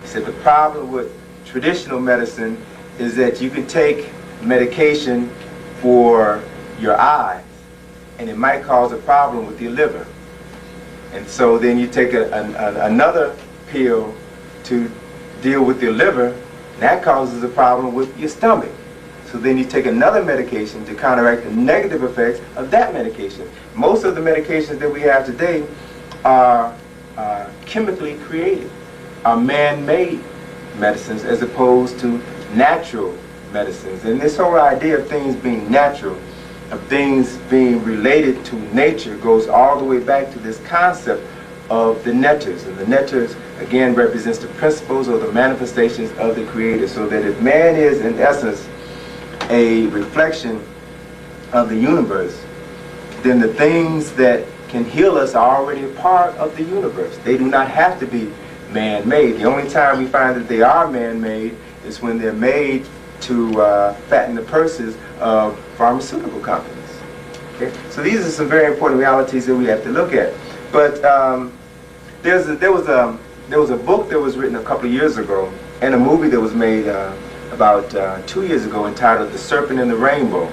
He said the problem with traditional medicine is that you can take medication for your eyes, and it might cause a problem with your liver. And so then you take another pill to deal with your liver, and that causes a problem with your stomach. So then you take another medication to counteract the negative effects of that medication. Most of the medications that we have today are chemically created, are man-made medicines as opposed to natural medicines. And this whole idea of things being natural, of things being related to nature, goes all the way back to this concept of the netters. And the netters, again, represents the principles or the manifestations of the Creator. So that if man is, in essence, a reflection of the universe, then the things that can heal us are already a part of the universe. They do not have to be man-made. The only time we find that they are man-made is when they're made to fatten the purses of pharmaceutical companies. Okay? So these are some very important realities that we have to look at. But there was a book that was written a couple of years ago, and a movie that was made about 2 years ago entitled The Serpent and the Rainbow.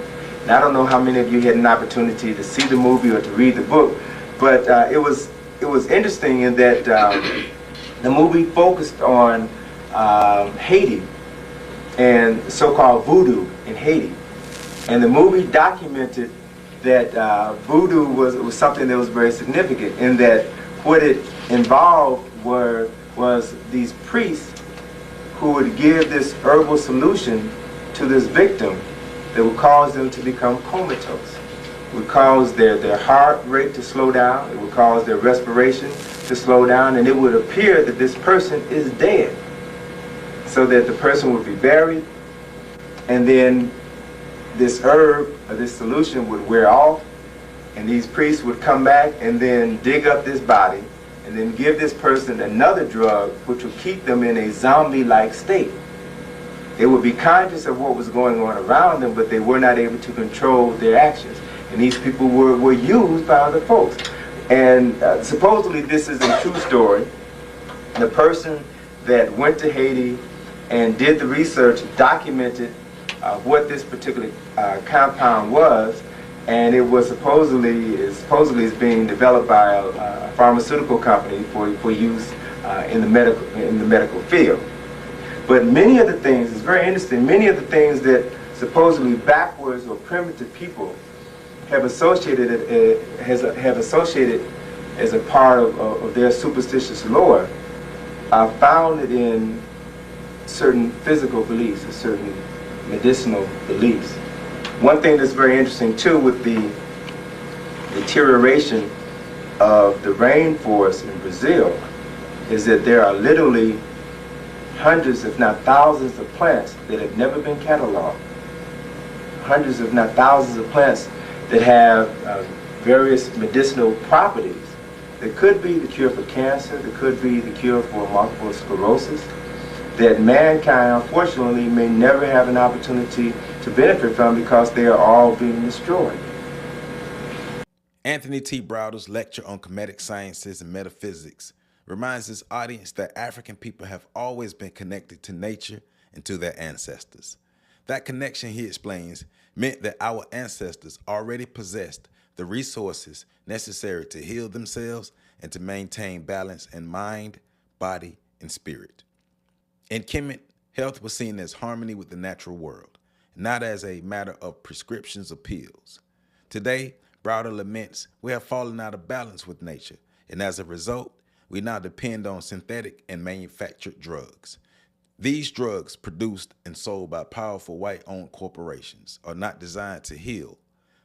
And I don't know how many of you had an opportunity to see the movie or to read the book, but it was interesting in that the movie focused on Haiti and so-called voodoo in Haiti. And the movie documented that voodoo was something that was very significant, in that what it involved was these priests who would give this herbal solution to this victim that would cause them to become comatose. It would cause their heart rate to slow down, it would cause their respiration to slow down, and it would appear that this person is dead. So that the person would be buried, and then this herb or this solution would wear off, and these priests would come back and then dig up this body and then give this person another drug which would keep them in a zombie-like state. They would be conscious of what was going on around them, but they were not able to control their actions. And these people were used by other folks. And supposedly this is a true story. The person that went to Haiti and did the research documented what this particular compound was, and it was supposedly is being developed by a pharmaceutical company for use in the medical field. But many of the things, it's very interesting, many of the things that supposedly backwards or primitive people have associated as a part of their superstitious lore are founded in certain physical beliefs and certain medicinal beliefs. One thing that's very interesting too with the deterioration of the rainforest in Brazil is that there are literally hundreds if not thousands of plants that have never been cataloged. Hundreds if not thousands of plants that have various medicinal properties. That could be the cure for cancer, that could be the cure for multiple sclerosis, that mankind unfortunately may never have an opportunity to benefit from because they are all being destroyed. Anthony T. Browder's lecture on Kemetic sciences and metaphysics reminds his audience that African people have always been connected to nature and to their ancestors. That connection, he explains, meant that our ancestors already possessed the resources necessary to heal themselves and to maintain balance in mind, body, and spirit. In Kemet, health was seen as harmony with the natural world, not as a matter of prescriptions or pills. Today, Browder laments we have fallen out of balance with nature, and as a result, we now depend on synthetic and manufactured drugs. These drugs, produced and sold by powerful white-owned corporations, are not designed to heal,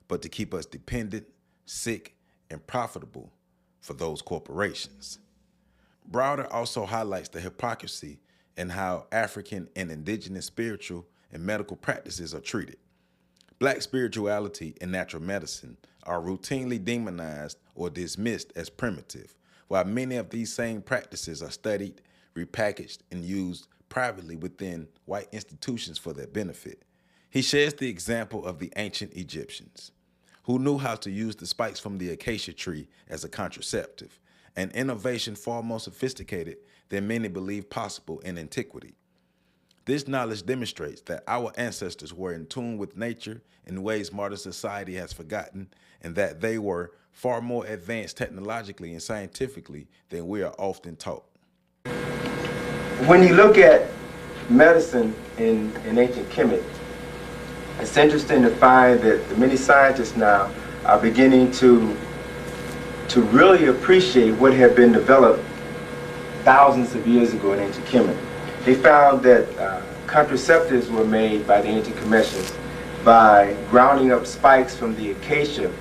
but to keep us dependent, sick, and profitable for those corporations. Browder also highlights the hypocrisy in how African and indigenous spiritual and medical practices are treated. Black spirituality and natural medicine are routinely demonized or dismissed as primitive, while many of these same practices are studied, repackaged, and used privately within white institutions for their benefit. He shares the example of the ancient Egyptians, who knew how to use the spikes from the acacia tree as a contraceptive, an innovation far more sophisticated than many believed possible in antiquity. This knowledge demonstrates that our ancestors were in tune with nature in ways modern society has forgotten, and that they were far more advanced technologically and scientifically than we are often taught. When you look at medicine in ancient Kemet, it's interesting to find that many scientists now are beginning to really appreciate what had been developed thousands of years ago in ancient Kemet. They found that contraceptives were made by the ancient Kemetians by grounding up spikes from the acacia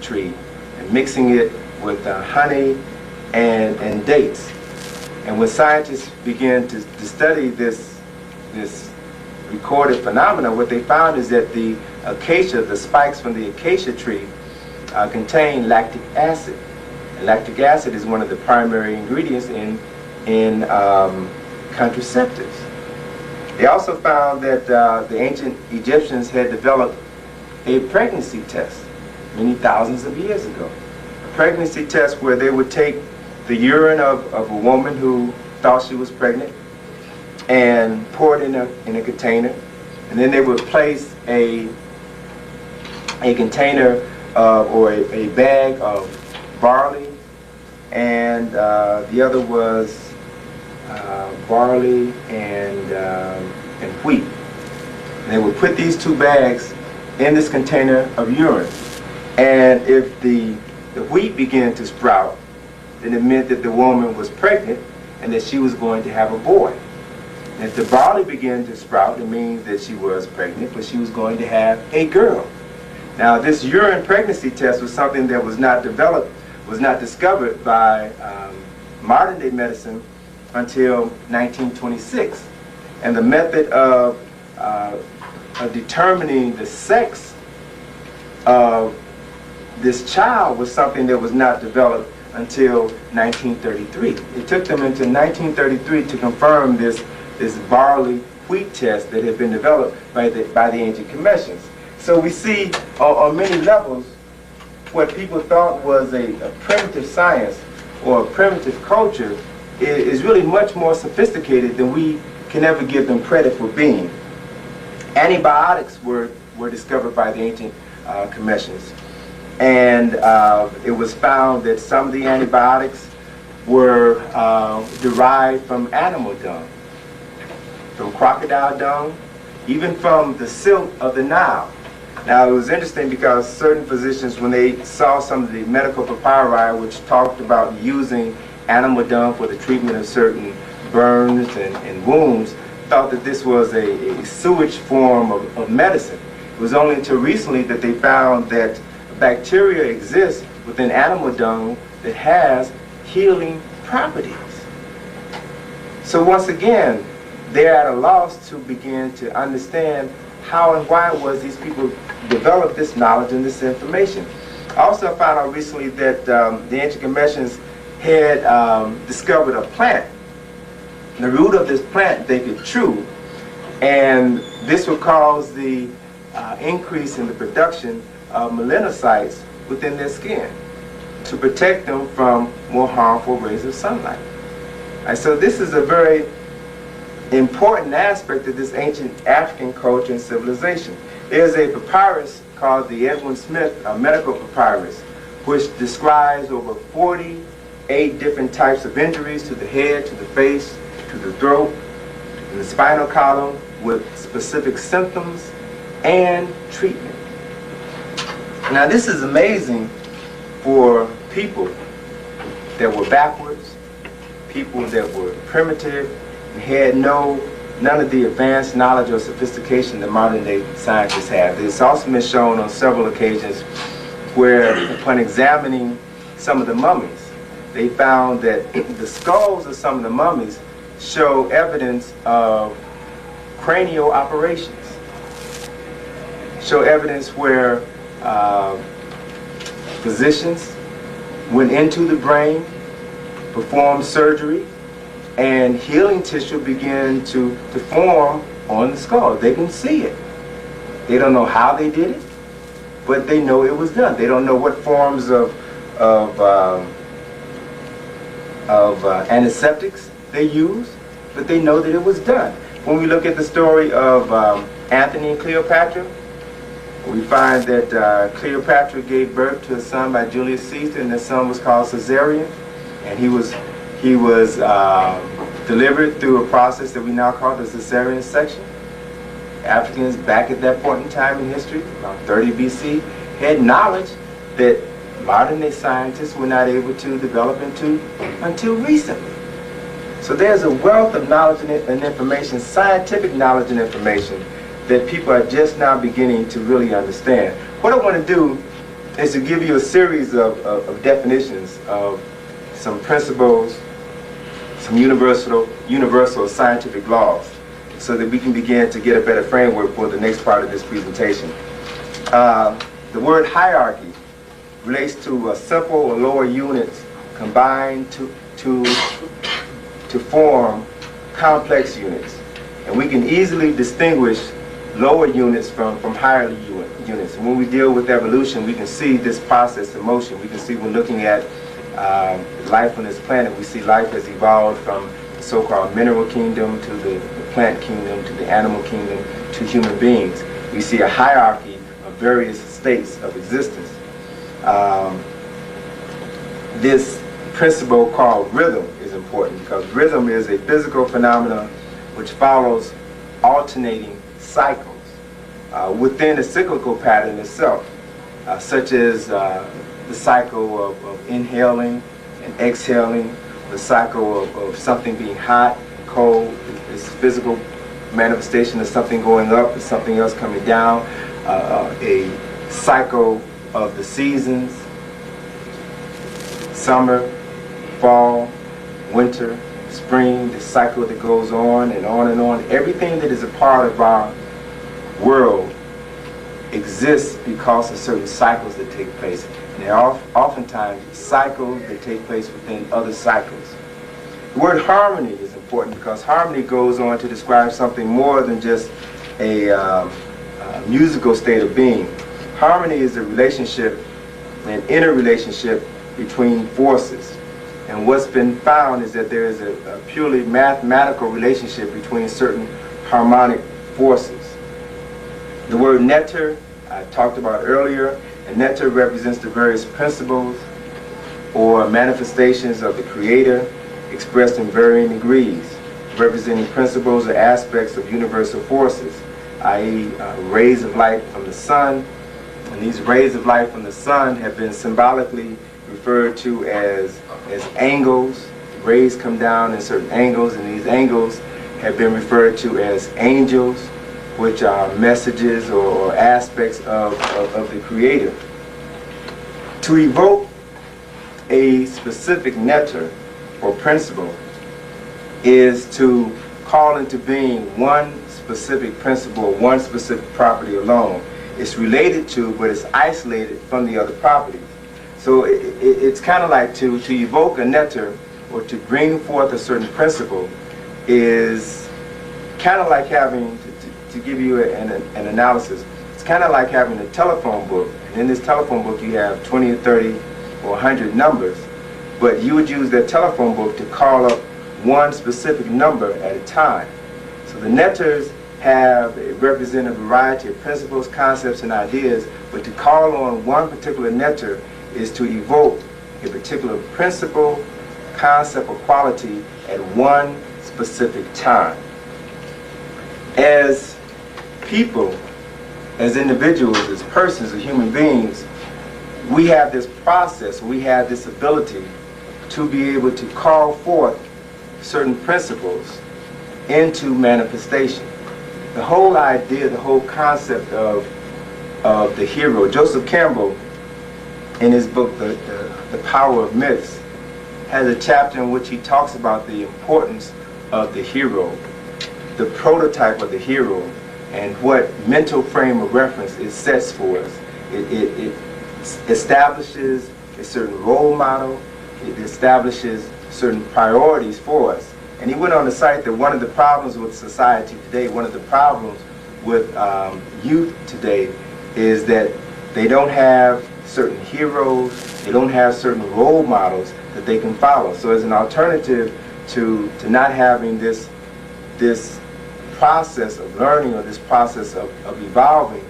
tree and mixing it with honey and dates. And when scientists began to study this recorded phenomena, what they found is that the acacia, the spikes from the acacia tree, contain lactic acid. And lactic acid is one of the primary ingredients in contraceptives. They also found that the ancient Egyptians had developed a pregnancy test many thousands of years ago. A pregnancy test where they would take the urine of a woman who thought she was pregnant and pour it in a container, and then they would place a container or a bag of barley, and the other was barley and wheat. And they would put these two bags in this container of urine, and if the wheat began to sprout, then it meant that the woman was pregnant and that she was going to have a boy. And if the barley began to sprout, it means that she was pregnant, but she was going to have a girl. Now, this urine pregnancy test was something that was not discovered by modern day medicine until 1926. And the method of determining the sex of this child was something that was not developed until 1933. It took them into 1933 to confirm this barley wheat test that had been developed by the ancient Kemetians. So we see on many levels what people thought was a primitive science or a primitive culture is really much more sophisticated than we can ever give them credit for being. Antibiotics were discovered by the ancient Kemetians. And it was found that some of the antibiotics were derived from animal dung, from crocodile dung, even from the silt of the Nile. Now, it was interesting because certain physicians, when they saw some of the medical papyri which talked about using animal dung for the treatment of certain burns and wounds, thought that this was a sewage form of medicine. It was only until recently that they found that bacteria exists within animal dung that has healing properties. So once again, they're at a loss to begin to understand how and why it was these people developed this knowledge and this information. Also, I found out recently that the ancient Kemetians had discovered a plant. The root of this plant they could chew, and this would cause the increase in the production of melanocytes within their skin to protect them from more harmful rays of sunlight. And so this is a very important aspect of this ancient African culture and civilization. There's a papyrus called the Edwin Smith medical papyrus, which describes over 48 different types of injuries to the head, to the face, to the throat, and the spinal column, with specific symptoms and treatment. Now, this is amazing for people that were backwards, people that were primitive, and had none of the advanced knowledge or sophistication that modern day scientists have. It's also been shown on several occasions where, upon examining some of the mummies, they found that the skulls of some of the mummies show evidence of cranial operations, show evidence where physicians went into the brain, performed surgery, and healing tissue began to form on the skull. They can see it. They don't know how they did it, but they know it was done. They don't know what forms of antiseptics they used, but they know that it was done. When we look at the story of Anthony and Cleopatra, we find that Cleopatra gave birth to a son by Julius Caesar, and the son was called Caesarion, and he was delivered through a process that we now call the cesarean section. Africans back at that point in time in history, around 30 BC, had knowledge that modern-day scientists were not able to develop into until recently. So there's a wealth of knowledge and information, scientific knowledge and information, that people are just now beginning to really understand. What I want to do is to give you a series of definitions of some principles, some universal scientific laws, so that we can begin to get a better framework for the next part of this presentation. The word hierarchy relates to simple or lower units combined to form complex units. And we can easily distinguish lower units from higher units. And when we deal with evolution, we can see this process in motion. We can see when looking at life on this planet, we see life has evolved from the so-called mineral kingdom to the plant kingdom to the animal kingdom to human beings. We see a hierarchy of various states of existence. This principle called rhythm is important because rhythm is a physical phenomenon which follows alternating cycles within a cyclical pattern itself, such as the cycle of inhaling and exhaling, the cycle of something being hot and cold, this physical manifestation of something going up and something else coming down, a cycle of the seasons, summer, fall, winter, spring, the cycle that goes on and on and on. Everything that is a part of our world exists because of certain cycles that take place. And there are oftentimes cycles that take place within other cycles. The word harmony is important because harmony goes on to describe something more than just a musical state of being. Harmony is a relationship, an interrelationship between forces. And what's been found is that there is a purely mathematical relationship between certain harmonic forces. The word netter I talked about earlier, and netter represents the various principles or manifestations of the Creator expressed in varying degrees, representing principles or aspects of universal forces, i.e. Rays of light from the sun. And these rays of light from the sun have been symbolically referred to as angles. Rays come down in certain angles, and these angles have been referred to as angels, which are messages or aspects of the Creator. To evoke a specific netter or principle is to call into being one specific principle, one specific property alone. It's related to, but it's isolated from the other properties. So it's kind of like to evoke a netter or to bring forth a certain principle is kind of like having, to give you an analysis, it's kind of like having a telephone book. And in this telephone book you have 20 or 30 or 100 numbers, but you would use that telephone book to call up one specific number at a time. So the netters represent a variety of principles, concepts, and ideas, but to call on one particular netter is to evoke a particular principle, concept, or quality at one specific time. As people, as individuals, as persons, as human beings, we have this process, we have this ability to be able to call forth certain principles into manifestation. The whole idea, the whole concept of the hero, Joseph Campbell, in his book, The Power of Myths, has a chapter in which he talks about the importance of the hero, the prototype of the hero, and what mental frame of reference it sets for us. It establishes a certain role model, it establishes certain priorities for us. And he went on to cite that one of the problems with society today, one of the problems with youth today, is that they don't have certain heroes, they don't have certain role models that they can follow. So as an alternative to not having this process of learning or this process of evolving,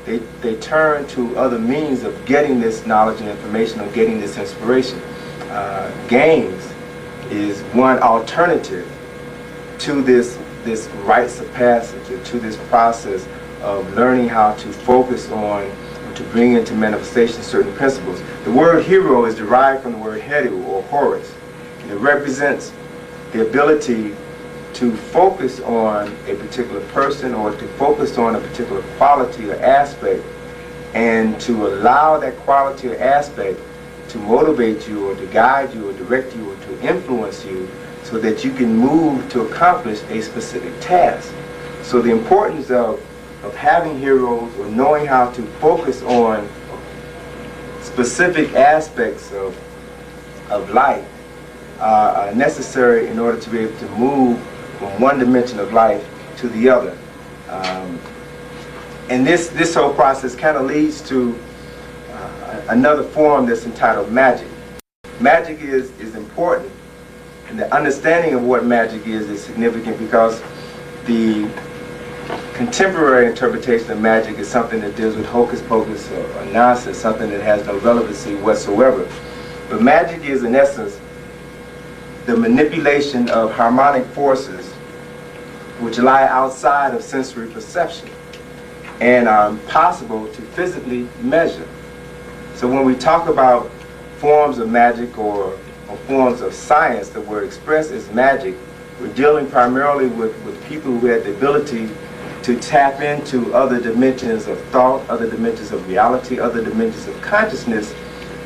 they turn to other means of getting this knowledge and information or getting this inspiration. Games is one alternative to this rites of passage, or to this process of learning how to focus on, to bring into manifestation certain principles. The word hero is derived from the word heru, or Horus, and it represents the ability to focus on a particular person or to focus on a particular quality or aspect, and to allow that quality or aspect to motivate you or to guide you or direct you or to influence you so that you can move to accomplish a specific task. So the importance of having heroes or knowing how to focus on specific aspects of life are necessary in order to be able to move from one dimension of life to the other. And this whole process kind of leads to another form that's entitled magic. Magic is important, and the understanding of what magic is significant, because the contemporary interpretation of magic is something that deals with hocus pocus or nonsense, something that has no relevancy whatsoever. But magic is, in essence, the manipulation of harmonic forces which lie outside of sensory perception and are impossible to physically measure. So when we talk about forms of magic or forms of science that were expressed as magic, we're dealing primarily with people who had the ability to tap into other dimensions of thought, other dimensions of reality, other dimensions of consciousness,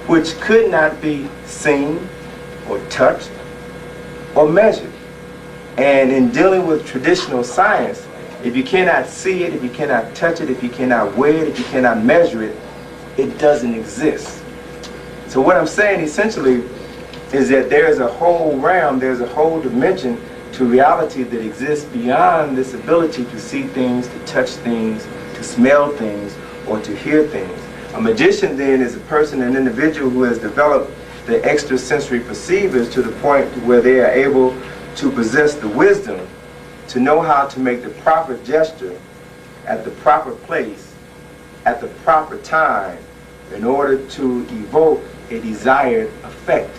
which could not be seen or touched or measured. And in dealing with traditional science, if you cannot see it, if you cannot touch it, if you cannot weigh it, if you cannot measure it, it doesn't exist. So what I'm saying essentially is that there's a whole realm, there's a whole dimension to reality that exists beyond this ability to see things, to touch things, to smell things, or to hear things. A magician then is a person, an individual who has developed the extrasensory perceivers to the point where they are able to possess the wisdom to know how to make the proper gesture at the proper place, at the proper time, in order to evoke a desired effect.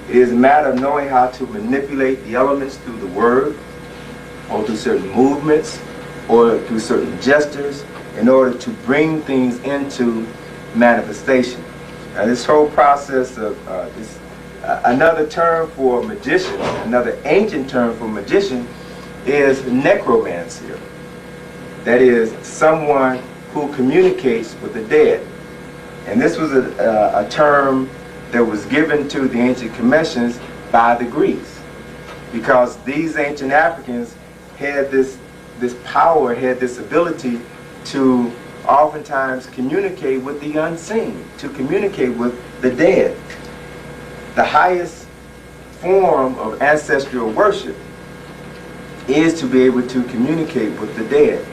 It is a matter of knowing how to manipulate the elements through the word, or through certain movements, or through certain gestures, in order to bring things into manifestation. Now this whole process of another term for magician, another ancient term for magician, is necromancer. That is someone who communicates with the dead. And this was a term that was given to the ancient Kemetians by the Greeks, because these ancient Africans had this power, had this ability to oftentimes communicate with the unseen, to communicate with the dead. The highest form of ancestral worship is to be able to communicate with the dead.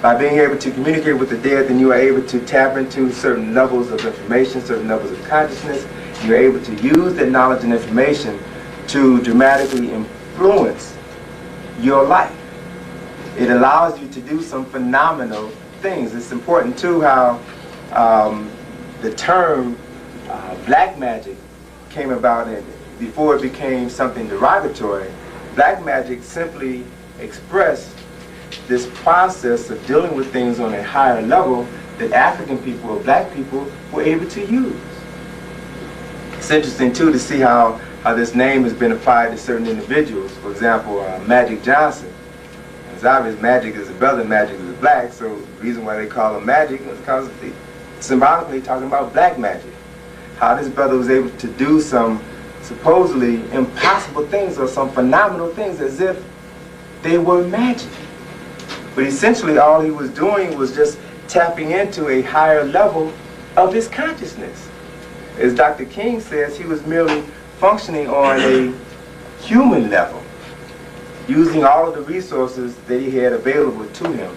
By being able to communicate with the dead, then you are able to tap into certain levels of information, certain levels of consciousness. You're able to use that knowledge and information to dramatically influence your life. It allows you to do some phenomenal things. It's important too how the term black magic came about, and before it became something derogatory, black magic simply expressed this process of dealing with things on a higher level that African people or black people were able to use. It's interesting too to see how this name has been applied to certain individuals. For example, Magic Johnson. It's obvious Magic is a brother, Magic is a black, so the reason why they call him Magic is because they symbolically talking about black magic. How this brother was able to do some supposedly impossible things or some phenomenal things as if they were magic. But essentially all he was doing was just tapping into a higher level of his consciousness. As Dr. King says, he was merely functioning on a human level, using all of the resources that he had available to him.